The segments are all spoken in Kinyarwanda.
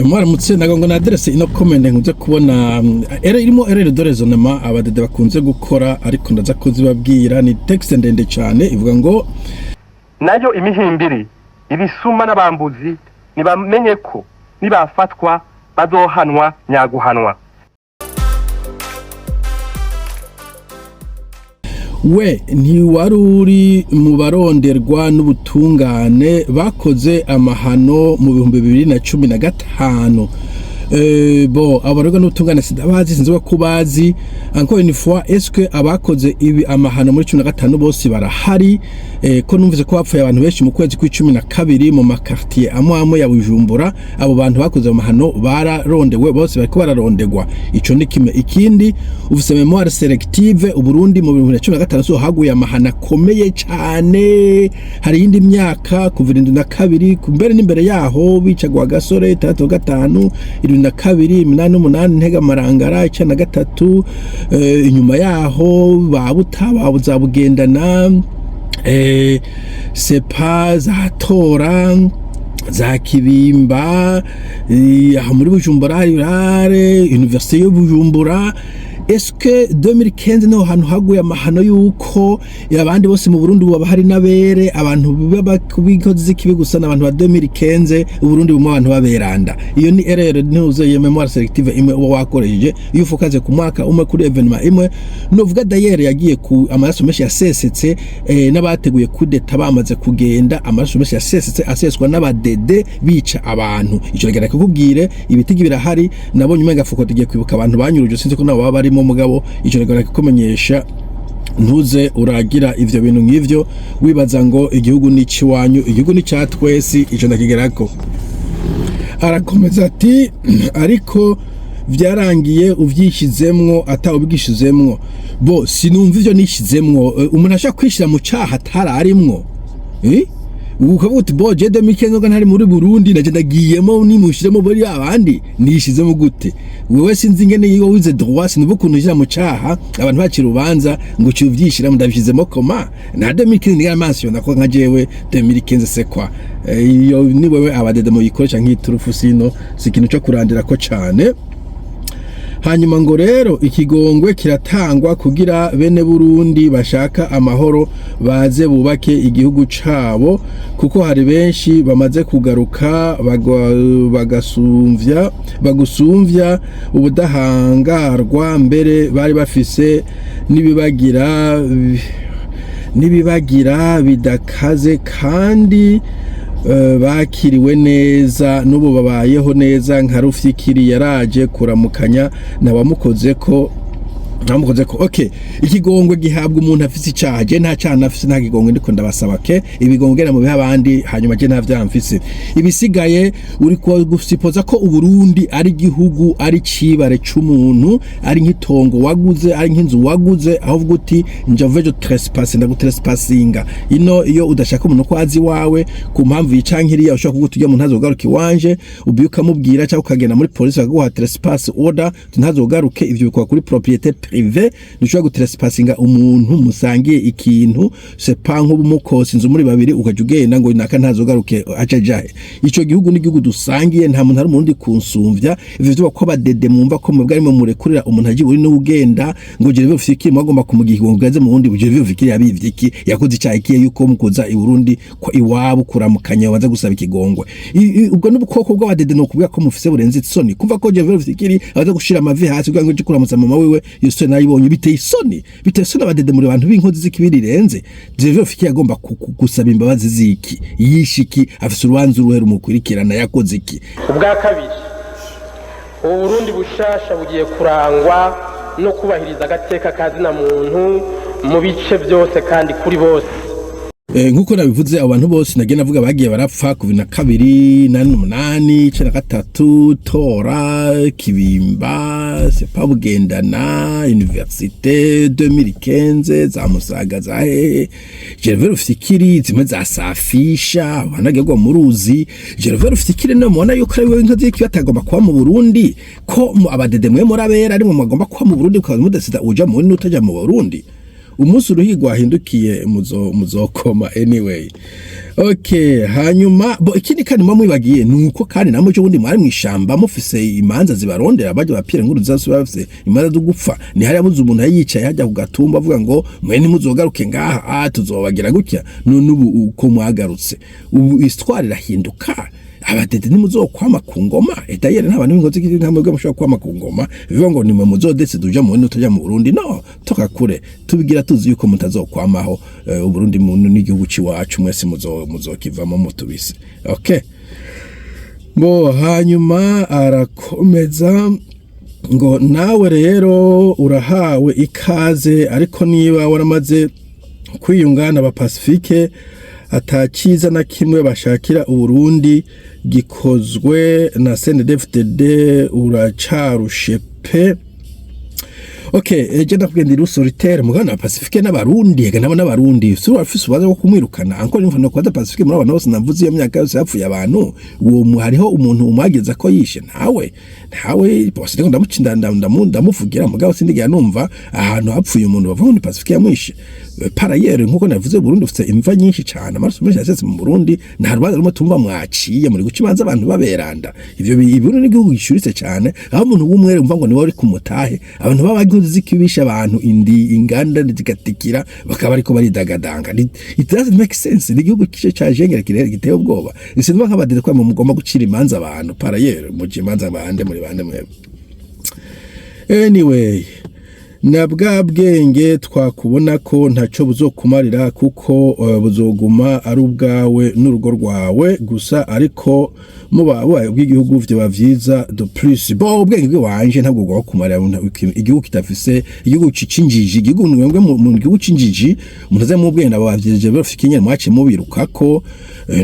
Mwaramutse nagongo na adresse ino comment nkuze kubona irimo erreur de raisonnement abadede bakunze gukora ariko ndaza ko zibabwira ni text ndende cyane ivuga ngo nayo imihimbiri ibisuma n'abambuzi nibamenye ko nibafatwa bazohanwa nyaguhanwa. We ntiwaruri mu baronderwa n'ubutungane bakoze amahano mu 2015 bo abarega n'ubutungane sidabazi sinzi ko bazi encore une fois est-ce que abakoze ibi amahano muri 15 bose barahari ko numvise ko bapfuye abantu benshi mu kwezi kwa12 mu makartier amwe ya Bujumbura abo bantu bakoze amahano bararondewe bose bariko bararondegwa ico ni kimwe ikindi ufise memoire selective Uburundi mu 2015 so haguye amahana komeye cyane hari indi myaka kuva 2002 kumbere n'imbere yaho bicagwa gasore 35 2008 ntega marangara 93 inyuma yaho babuza bugendana sepa za tora za kibimba muri Bujumbura rare Université yo Bujumbura. Est-ce que 2015 no hantu haguye amahano yuko abandi bose mu Burundi baba hari nabere abantu bikoze ikibi gusa n'abantu ba 2015 Uburundi bumwe abantu baberanda iyo ni erreur ntuze ya memoire selective imwe wakoreje iyo ufukaze ku mwaka umwe kuri evenement imwe novuga d'ailleurs yagiye ku amaraso menshi yasesetse n'abateguye kudeta bamaze kugenda amaraso menshi yasesetse aseswa n'abadede bica abantu ico ragera kukubwire ibitigi birahari nabonye umenga fuko tugiye kwibuka abantu banyuruje sinzi ko nabo baba mu mugabo ico regara kumenyesha ntuze uragira ivyo bintu nk'ivyo wibaza ngo igihugu ni ciwanyu igihugu ni cyatwesi ico ndakigerako. Arakomeza ati ariko vyarangiye uvyishizemwo atawubwishizemwo bo sinumva ivyo nishizemwo umuntu ashaka kwishira mu cyaha tararimwo ukavuga uti bo je 2015 ntari muri Burundi naje ndagiyemo nimushiremo bari abandi nishizemo gute wewe sinzi ingene yiwo wize droit sinubukuntu jira mu cyaha abantu bakira ubanza ngo cyuvyishira mudabishizemo koma na 2015 ngara mansiyo nako nka jewe 2015 sekwa iyo ni wewe abadede mu yikoresha nk'iturufu sino sikintu cyo kurandira ko cyane. Hanyuma ngo rero ikigongwe kiratangwa kugira bene Burundi bashaka amahoro baze bubake igihugu cabo kuko hari benshi bamaze kugaruka bagusumvya ubudahangarwa mbere bari bafise nibibagira bidakaze kandi bakiriwe neza n'ubu babayeho neza nka Rufyikiri yaraje kuramukanya nabamukoze ko okay ikigongwe gihabwa umuntu afise icyaha je nta cyana afise nta kigongwe ndiko ndabasaba ke ibigongwe gera mu bihe abandi hanyuma je nta vyamfise ibisigaye uri ko gusipoza ko Uburundi ari gihugu ari cibare c'umuntu ari nk'itongo waguze ari nk'inzu waguze aho vuga uti njavejo trespass ndagutrespasinga ino iyo udashaka umuntu ko azi wawe ku mpamvu yicankiriya ushaka kuvuga tujya mu ntazogaruka iwanje ubyuka mubwira cyangwa ukagenda muri police bakaguha trespass order ntazogaruke ivyo bikwa kuri propriété privé nushobora gutrespasinga umuntu musangiye ikintu sepa nk'ubumukosi inzu muri babiri ukajugenda ngo naka ntazogaruke acajahe ico gihugu ni gihugu dusangiye nta muntu ari umurundi kunsumvya ivyo byo ko badede mumva ko mubwo arimo murekurira umuntu aji uri n'ugenda ngo je rero ufiki mwagomba kumugiha ngo gaze mu wundi buje bivukiri yabivyiki yakoze icyahikiye yuko mukoza i Burundi ko iwabo kuramukanya baza gusaba ikigongwe ubwo n'ubukoko bw'abadede no kuvuga ko mufise burenze isoni kumva ko je rero ufiki aza gushira amavi hasi kugira ngo gikuramutsa mama wewe yose nayibonye biteye isoni abadede muri abantu b'inkozi z'ikibiri renze jewe ufiki agomba gusaba imbabazi ziki yishiki afise urubanza uruhera umukurikirana yakoze iki. Ubwa kabiri Uburundi bushasha bugiye kurangwa no kubahiriza agateka kazina muntu mu bice byose kandi kuri bose nkuko nabivuze abantu bose nagenda navuga bagiye barapfa ku 2008 93 tora kibimba sepa bugendana Université 2015 za Musaga za Gervais Rufyikiri zimwe za Safisha banagegwa mu ruzi Gervais Rufyikiri no mubona yuko ari we nkazi kibatagomba kwa mu Burundi ko abadede mwe murabera ari mu magomba kwa mu Burundi kwa mudasida uja mu n'utaja mu Burundi umunsi uruhigwa ahindukiye muzokoma anyway. Okay, hanyuma ikindi kandi mwibagiye nuko kandi namwe cyo bundi mwari mwishamba mufise imanza zibarondera baje bapire nkuru zasubira bafise imanza zo gupfa ni hari abuze umuntu yicaye hajya kugatumba avuga ngo mwe ntimuzogaruke ngaha tuzobagira gutya none ubu uko mwagarutse ubu histoire irahinduka abadede nimuzokwama ku ngoma etayere n'abantu b'ingozi kiti ntamwe mushobora kwama ku ngoma bivuga ngo nimwe muzodetse duja mu Burundi tuja mu Burundi no toka kure tubigira tuzi yuko mutazokwamaho Uburundi muntu n'igihugu ciwacu mwese muzokivamo mutubise. Okay, bo hanyuma arakomeza ngo nawe rero urahawe ikaze ariko niba waramaze kwiyungana ba Pacifique atakiza na kimwe bashakira Uburundi gikozwe na CNDD-FDD uracarushe pe. Okay, je ndakugenda rusoritaire mugana wa Pacifique n'abarundi ega nabo n'abarundi sura afise ubaza ko kumwirukana anko nimfano kwa Pacifique muri abantu bose navuze iyo myaka yose yapfuye abantu uwo hariho umuntu umwageza ko yishe ntawe bose ngo ndamuvugira mugabo sindigira numva ahantu hapfuye umuntu bavuga ngo Pacifique yamwishe parayere nkuko navuze Burundi ufite imva nyinshi cyane amaraso menshi yasetse mu Burundi nta rubanza rumwe tumva mwaciye muri gucimanza abantu baberanda ivyo Burundi n'igihugu gishuritse cyane aho umuntu w'umwere umva ngo ni wari kumutahe abantu babagize zikibisha abantu inganda zigatikira bakaba ariko baridagadanga it doesn't make sense n'igihugu kice cyajengera kirere giteye ubwoba isinuma nk'abadede kwa mugomba gucira imanza abantu parayere mu gimanza bande muri bande mwebwe. Anyway, na bwa bwenge twakubona ko ntaco buzokumarira kuko buzoguma ari ubwawe n'urugo rwawe gusa ariko mubaye bw'igihugu vyo bavyiza de plus bo ubwenge bwe wanje ntabwo bwo kumarira igihugu kitafise igihugu cicinjiji igihugu mwebwe mu gihugu cinjiji munaze mu bwenge abavyeje bafite kinyene mwace mubirukako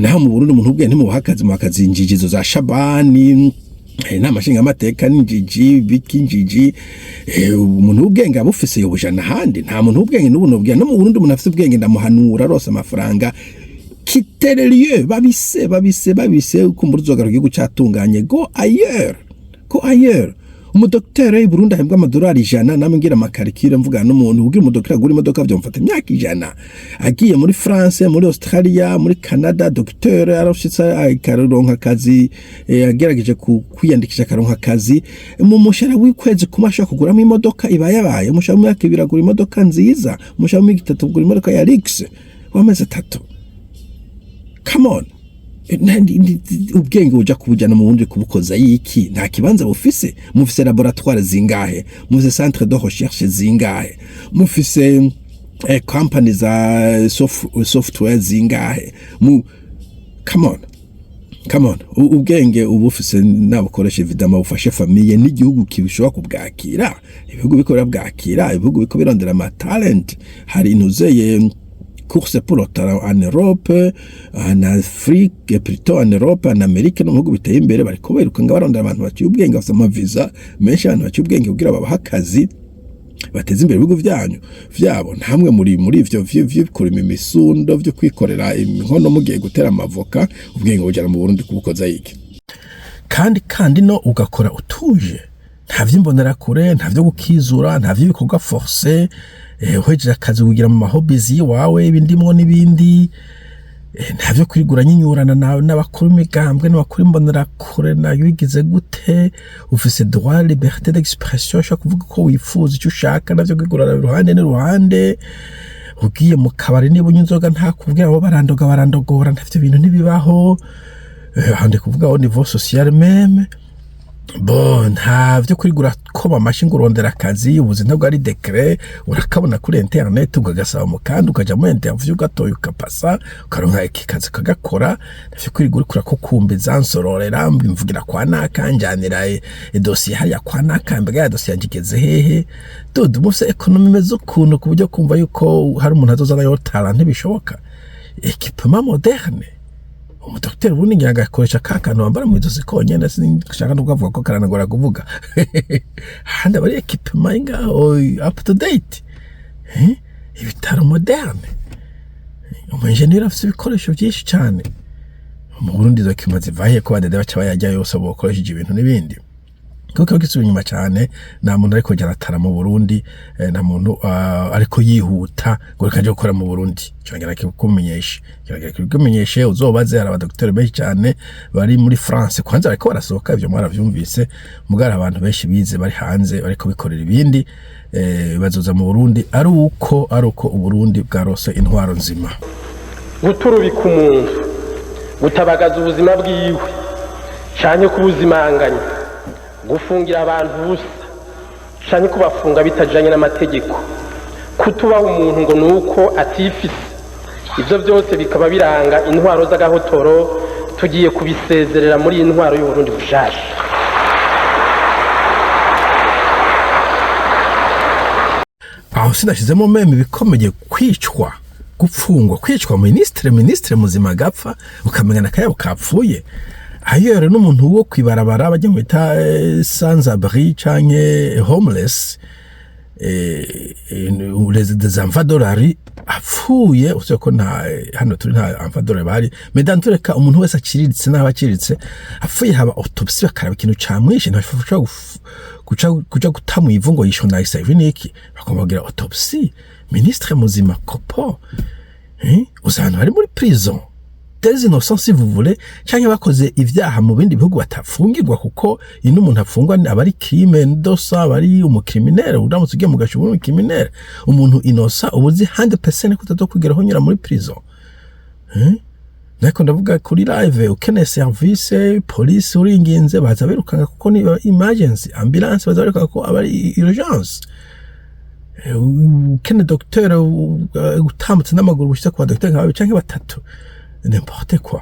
naho mu Burundi umuntu ubwenge ntimuhakaze mu akazinjijizo za Shabani n'amashinga amateka n'injiji bikinjiji umuntu ubwenge abufise yobujana handi nta muntu ubwenge n'ubuno bwa no mu Burundi umuntu afite ubwenge ndamuhanura rose amafaranga kiterelieu babise ukumbura uzogaruka igihugu cyatunganye go ailleurs umudoktere Burundi ahembwa amadolari 100 namwe ngira amakarikire mvuga n'umuntu ugira umudoktere agura imodoka byomfata imyaka 100 agiye muri France muri Australia muri Canada docteur arashitsa akaronka kazi agerageje kwiyandikisha akaronka kazi mu mushara w'ikwezi kumasha kuguramo imodoka ibayabaye umushara mu myaka 2 agura imodoka nziza umushara mu 3 agura imodoka ya Rix wameze 3. Come on, ubwenge uja kubujana mu Burundi kubukoza yiki nta kibanza bufise mufise laboratoire zingahe mufise centre de recherche zingahe mufise company za software zingahe come on ubwenge ubufise nabukoresha vidama bufashe famille n'igihugu kibishobora kubwakira ibihugu bikorera bwakira ibihugu bikobirondera ama talent hari intuzeye course pour le talent en Europe, en Afrique, plutôt en Europe, en Amérique, no mugo biteye imbere bariko berukanga barondera abantu baciye ubwenge bafite amaviza menshi abantu baciye ubwenge kugira babaha akazi bateze imbere ibihugu vyabo ntamwe muri ivyo kurima imisundo vyo kwikorera inkono mugiye gutera amavoka ubwenge bujana mu Burundi kubukoza yiki kandi no ugakora utuje nta vyimbonera kure nta vyo gukizura nta vyo bikorwa forcer uhejeje akazi kugira mu hobbies yiwawe ibindimwo n'ibindi ntavyo kwigura nyinyurana n'abakuru imigambwe n'abakuru imbonera kure nayo bigize gute ufise droit liberté d'expression sho kuvuga ko wifuza icyo ushaka navyo kwigura ruhande n'uruhande ugiye mu kabari niba unyinzoga nta kuvugira abo barandogora ntavyo bintu ntibibaho hande kuvuga au niveau social même bon ntavyo kwigura ko amashinga urondera akazi ubuzi ntabwo ari decret urakabona kuri internet ugagasaba mu kandi ukaja mu interview gatoyo ukapasa ukaronka ikikazi kagakora ntavyo kwigura kura ko kumbe zansororera mbivugira kwa nakanjanira dossier hari ya kwa nakambega dossier yangigeze hehe dodo mufise economy mezo kuntu kubujyo kumva yuko hari umuntu azozana yo talent bishoboka equipement moderne umudokiteri Burundi nyaga akoresha kakano wambara mu izosi konyene sinshaka no kuvuga ko karanagora kuvuga handa bari equipment ngaho up to date ibitaro moderne umunjenera afite ibikoresho byinshi cyane mu Burundi zo kimaze vaye ko badede baca bayajya yose bokoresha ibintu n'ibindi kuko gisubira inyuma cyane nta muntu ariko jaratara mu Burundi nta muntu ariko yihuta ngo rekaje gukora mu Burundi cyangwa kikumenyeshe uzobaze hari abadokiteri benshi cyane bari muri France kwanza ariko barasohoka ivyo mwaravyumvise mugara abantu benshi bize bari hanze ariko bikorera ibindi bazoza mu Burundi ari uko Uburundi bwarose intwaro nzima guturubika umuntu gutabagaza ubuzima bwiwe cyane kubuzimanganya gufungira abantu busa cyane kubafunga bitajanye n'amategeko kutubaho umuntu ngo nuko atifise ivyo byose bikaba biranga intwaro z'agahotoro tugiye kubisezerera muri intwaro y'Uburundi bushasha aho sinashizemo meme bikomeye kwicwa gupfungwa kwicwa ministre muzima gapfa ukamenya nakayabo kapfuye ayo rero n'umuntu wo kwibarabara bajya mu bita sans abri canke homeless des enfants dolari apfuye useko nta hano turi nta enfants dolari bari medantureka umuntu wese akiriritse n'abakiritse apfuye haba autopsie bakaraba ikintu camwishe ntashobora kuja gutamu ivungo yishona isaviniki bakomagira autopsie ministre muzima kopo usanga bari muri prison des innocents si vous voulez cyangwa bakoze ivyaha mu bindi bihugu batafungirwa kuko ino umuntu afungwa abari crime ndosa bari umucriminel uramutse ugiye mu gashobora umucriminel umuntu innocent ubuzi 100% kutazokugeraho nyura muri prison nako ndavuga kuri live ukeneye service police uringinze baza birukanga kuko ni emergency ambulance baza birukanga ko abari urgence ukeneye docteur utamutse n'amaguru bushitse kwa docteur nkawe canke batatu n'importe quoi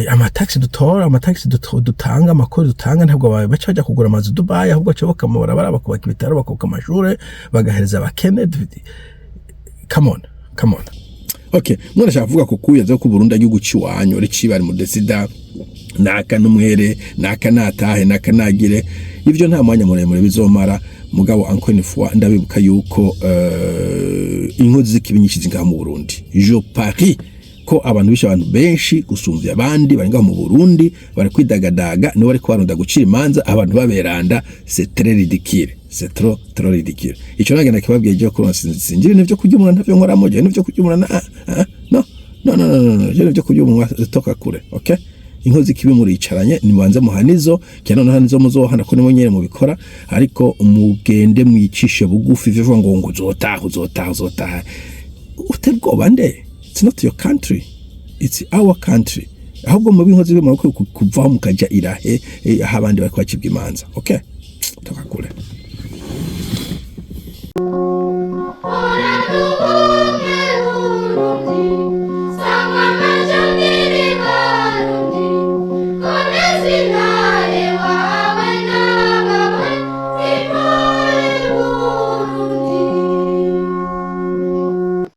amataxi dutora amataxi dutanga amakuru dutanga ntabwo baca bajya kugura amazu Dubai ahubwo cyoboka mu barabara bakubaka ibitaro bakubaka amashure bagahereza abakene come on okay mwana shavuga ko kuyaza ku Burundi agiye guciwanyo ricibare mu desida naka numwere naka natahe naka nagire ivyo nta mwanya muremure bizomara mugabo encore une fois ndabibuka yuko inkozi z'ikibinyinshi zinga mu Burundi je parie ko abantu bisha abantu benshi gusumvya abandi bari ngaho mu Burundi bari kwidagadaga no bari kwaronda gucira imanza abantu baberanda c'est très ridicule c'est trop ridicule ico nagenda kibabwiye je ko singira n'ivyo kujya umuntu ntavyo nkora moje n'ivyo kujya umuntu no je n'ivyo kujya umuntu toka kure okay inkozi kibi muricaranye nibanze muhanizo cyane no hanizo muzohana ko nimwe nyere mu bikora ariko umugende mwicishe bugufi vivuga ngo uzotaha utegwa nde. It's not your country, it's our country. Ahubwo mu binkozi byo mako kuva mukaja irahe abandi bari kwacibwa imanza. Okay? Toka kule.